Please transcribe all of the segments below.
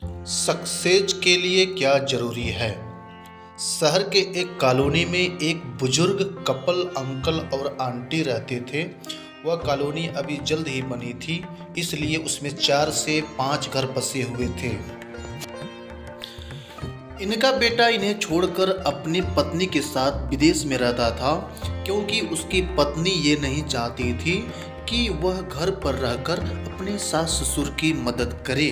Success के लिए क्या ज़रूरी है? शहर के एक कॉलोनी में एक बुजुर्ग कपल अंकल और आंटी रहते थे। वह कॉलोनी अभी जल्द ही बनी थी, इसलिए उसमें 4 से 5 घर बसे हुए थे। इनका बेटा इन्हें छोड़कर अपनी पत्नी के साथ विदेश में रहता था, क्योंकि उसकी पत्नी ये नहीं चाहती थी कि वह घर पर रहकर अपने सास ससुर की मदद करे।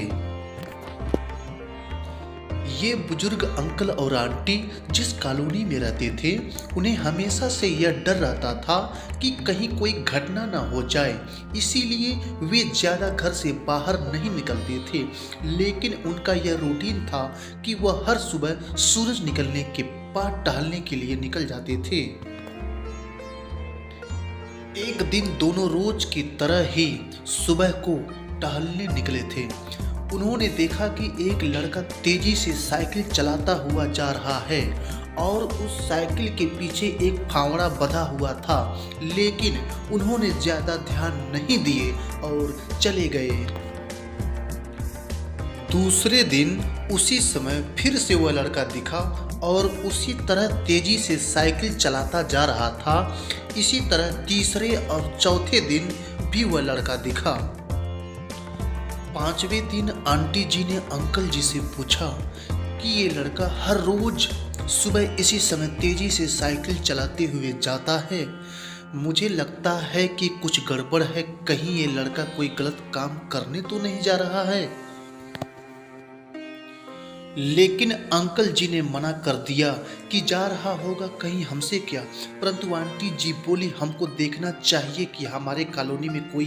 ये बुजुर्ग अंकल और आंटी जिस कॉलोनी में रहते थे, उन्हें हमेशा से यह डर रहता था कि कहीं कोई घटना ना हो जाए, इसीलिए वे ज़्यादा घर से बाहर नहीं निकलते थे। लेकिन उनका यह रूटीन था कि वह हर सुबह सूरज निकलने के बाद टहलने के लिए निकल जाते थे। एक दिन दोनों रोज की तरह ही सुबह को टहलने निकले थे। उन्होंने देखा कि एक लड़का तेजी से साइकिल चलाता हुआ जा रहा है और उस साइकिल के पीछे एक फावड़ा बंधा हुआ था, लेकिन उन्होंने ज्यादा ध्यान नहीं दिए और चले गए। दूसरे दिन उसी समय फिर से वह लड़का दिखा और उसी तरह तेजी से साइकिल चलाता जा रहा था। इसी तरह तीसरे और चौथे दिन भी वह लड़का दिखा। पांचवें दिन आंटी जी ने अंकल जी से पूछा कि ये लड़का हर रोज सुबह इसी समय तेजी से साइकिल चलाते हुए जाता है। मुझे लगता है कि कुछ गड़बड़ है, कहीं ये लड़का कोई गलत काम करने तो नहीं जा रहा है। लेकिन अंकल जी ने मना कर दिया कि जा रहा होगा कहीं हमसे क्या। परंतु आंटी जी बोली, हमको देखना चाहिए कि हमारे कॉलोनी में कोई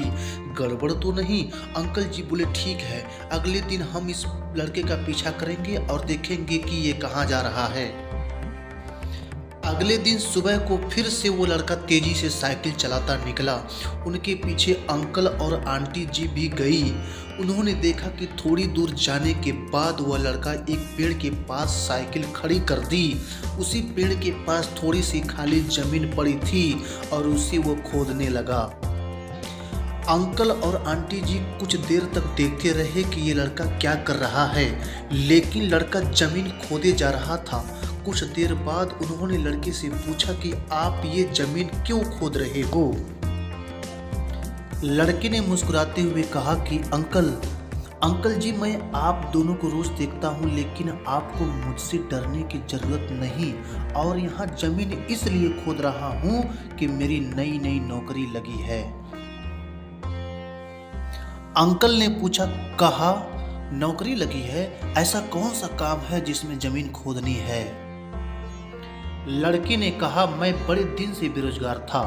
गड़बड़ तो नहीं। अंकल जी बोले, ठीक है, अगले दिन हम इस लड़के का पीछा करेंगे और देखेंगे कि ये कहाँ जा रहा है। अगले दिन सुबह को फिर से वो लड़का तेजी से साइकिल चलाता निकला। उनके पीछे अंकल और आंटी जी भी गई। उन्होंने देखा कि थोड़ी दूर जाने के बाद वह लड़का एक पेड़ के पास साइकिल खड़ी कर दी। उसी पेड़ के पास थोड़ी सी खाली जमीन पड़ी थी और उसे वो खोदने लगा। अंकल और आंटी जी कुछ देर तक देखते रहे कि ये लड़का क्या कर रहा है, लेकिन लड़का जमीन खोदे जा रहा था। कुछ देर बाद उन्होंने लड़के से पूछा कि आप ये जमीन क्यों खोद रहे हो। लड़के ने मुस्कुराते हुए कहा कि अंकल जी, मैं आप दोनों को रोज देखता हूँ, लेकिन आपको मुझसे डरने की जरूरत नहीं। और यहाँ जमीन इसलिए खोद रहा हूँ कि मेरी नई नई नौकरी लगी है। अंकल ने पूछा, कहा नौकरी लगी है? ऐसा कौन सा काम है जिसमें जमीन खोदनी है? लड़के ने कहा, मैं बड़े दिन से बेरोजगार था,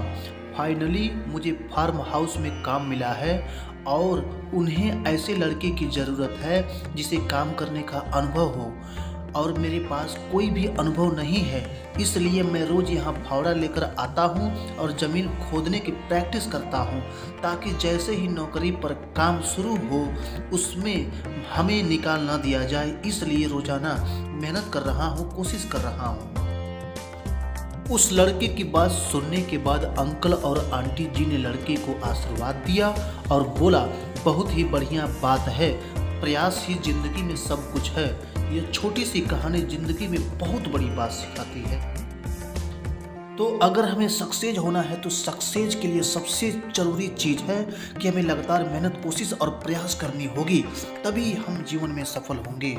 फाइनली मुझे फार्म हाउस में काम मिला है और उन्हें ऐसे लड़के की ज़रूरत है जिसे काम करने का अनुभव हो, और मेरे पास कोई भी अनुभव नहीं है। इसलिए मैं रोज़ यहाँ फावड़ा लेकर आता हूँ और ज़मीन खोदने की प्रैक्टिस करता हूँ, ताकि जैसे ही नौकरी पर काम शुरू हो उसमें हमें निकाल ना दिया जाए। इसलिए रोज़ाना मेहनत कर रहा हूँ, कोशिश कर रहा हूँ। उस लड़के की बात सुनने के बाद अंकल और आंटी जी ने लड़के को आशीर्वाद दिया और बोला, बहुत ही बढ़िया बात है, प्रयास ही जिंदगी में सब कुछ है। यह छोटी सी कहानी जिंदगी में बहुत बड़ी बात सिखाती है। तो अगर हमें सक्सेस होना है तो सक्सेस के लिए सबसे ज़रूरी चीज़ है कि हमें लगातार मेहनत, कोशिश और प्रयास करनी होगी, तभी हम जीवन में सफल होंगे।